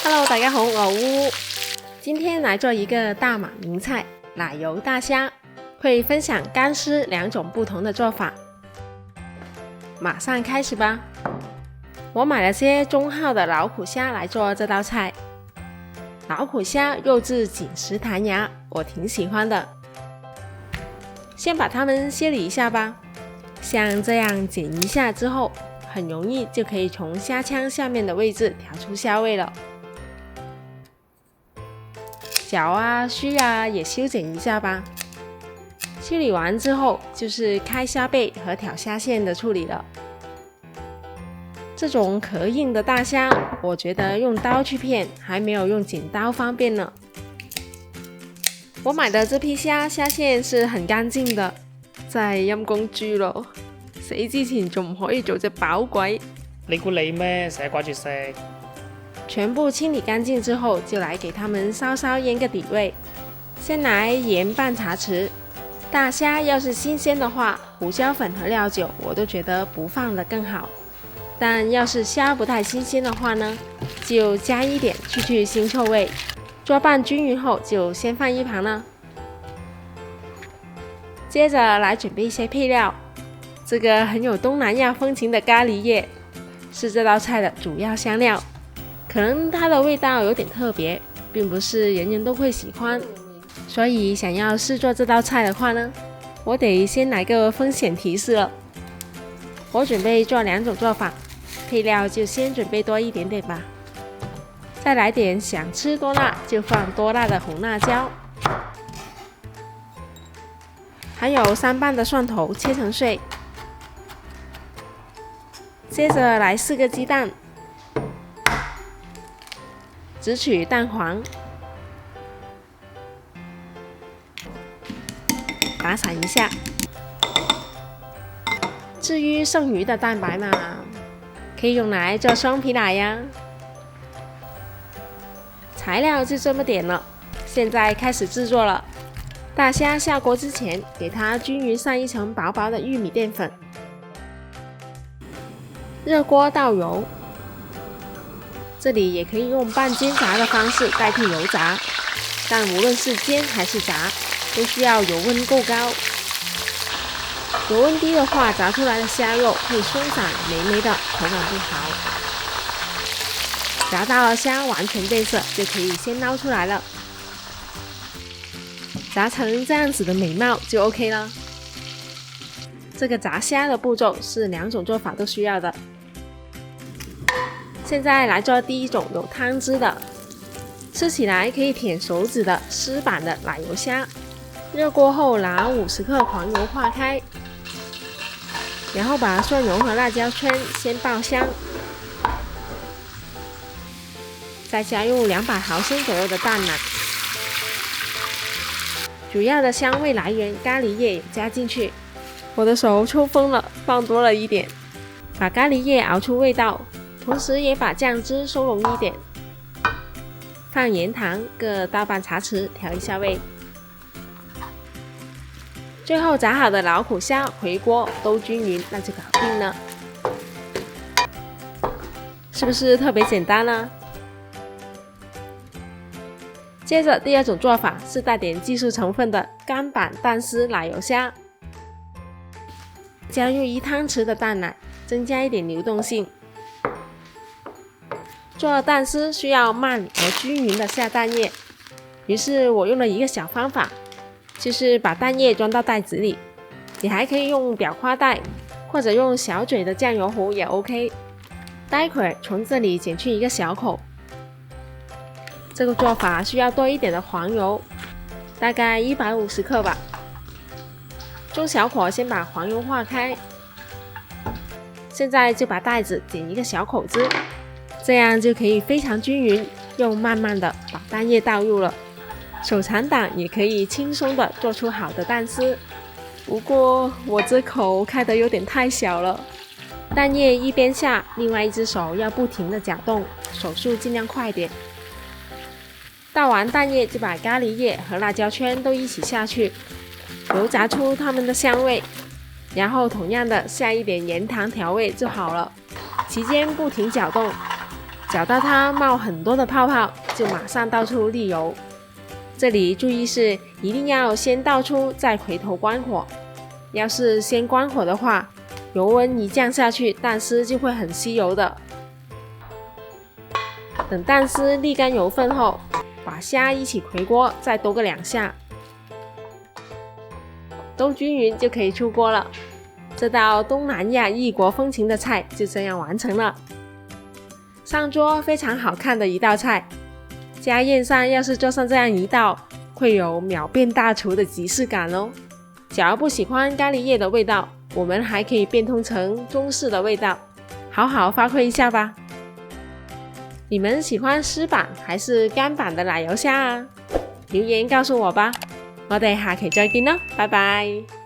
Hello， 大家好，我乌今天来做一个大马名菜奶油大虾，会分享干湿2种不同的做法。马上开始吧。我买了些中号的老虎虾来做这道菜。老虎虾肉质紧实弹牙，我挺喜欢的。先把它们切理一下吧，像这样剪一下之后，很容易就可以从虾腔下面的位置调出虾味了。脚啊、须啊也修剪一下吧。修理完之后，就是开虾背和挑虾线的处理了。这种壳硬的大虾，我觉得用刀去片还没有用剪刀方便呢。我買的這批蝦線是很乾淨的，真係陰公豬咯！死之前仲唔可以做隻飽鬼？你估你咩？成日掛住食。全部清理乾淨之後，就來給它們稍稍醃個底味。先來鹽半茶匙。大蝦要是新鮮的話，胡椒粉和料酒我都覺得不放了更好。但要是蝦不太新鮮的話呢，就加一點去腥臭味。做拌均匀后就先放一旁了。接着来准备一些配料，这个很有东南亚风情的咖喱叶是这道菜的主要香料，可能它的味道有点特别，并不是人人都会喜欢，所以想要试做这道菜的话呢，我得先来个风险提示了。我准备做2种做法，配料就先准备多一点点吧。再来点想吃多辣就放多辣的红辣椒，还有3瓣的蒜头切成碎。接着来4个鸡蛋，只取蛋黄，打散一下。至于剩余的蛋白嘛，可以用来做双皮奶呀。材料就这么点了，现在开始制作了。大虾下锅之前，给它均匀上一层薄薄的玉米淀粉。热锅倒油，这里也可以用半煎炸的方式代替油炸，但无论是煎还是炸，都需要油温够高。油温低的话，炸出来的虾肉会松散霉霉的，口感不好。炸到了虾完全变色，就可以先捞出来了。炸成这样子的美貌就 OK 了。这个炸虾的步骤是2种做法都需要的。现在来做第一种有汤汁的，吃起来可以舔手指的湿版的奶油虾。热锅后拿50克黄油化开，然后把蒜蓉和辣椒圈先爆香。再加入200毫升左右的淡奶，主要的香味来源咖喱叶也加进去。我的手抽风了，放多了一点，把咖喱叶熬出味道，同时也把酱汁收拢一点。放盐糖各大半茶匙调一下味。最后炸好的老虎虾回锅都均匀，那就搞定了。是不是特别简单呢？接着第2种做法是带点技术成分的干板蛋丝奶油虾，加入1汤匙的淡奶，增加一点流动性。做蛋丝需要慢而均匀的下蛋液，于是我用了一个小方法，就是把蛋液装到袋子里，你还可以用裱花袋，或者用小嘴的酱油壶也 OK。待会儿从这里剪去一个小口。这个做法需要多一点的黄油，大概150克吧。中小火先把黄油化开，现在就把袋子剪一个小口子，这样就可以非常均匀又慢慢的把蛋液倒入了。手残党也可以轻松的做出好的蛋丝，不过我这口开得有点太小了。蛋液一边下，另外一只手要不停的搅动，手速尽量快点。倒完蛋液就把咖喱叶和辣椒圈都一起下去，油炸出它们的香味，然后同样的下一点盐糖调味就好了。期间不停搅动，找到它冒很多的泡泡，就马上倒出沥油。这里注意是一定要先倒出再回头关火，要是先关火的话，油温一降下去，蛋丝就会很吸油的。等蛋丝沥干油分后，把虾一起回锅，再兜个2下，都均匀就可以出锅了。这道东南亚异国风情的菜就这样完成了。上桌非常好看的一道菜，家宴上要是做上这样一道，会有秒变大厨的即视感哦。假如不喜欢咖喱叶的味道，我们还可以变通成中式的味道，好好发挥一下吧。你们喜欢湿版还是干版的奶油虾啊？留言告诉我吧。我哋下期再見啦，拜拜。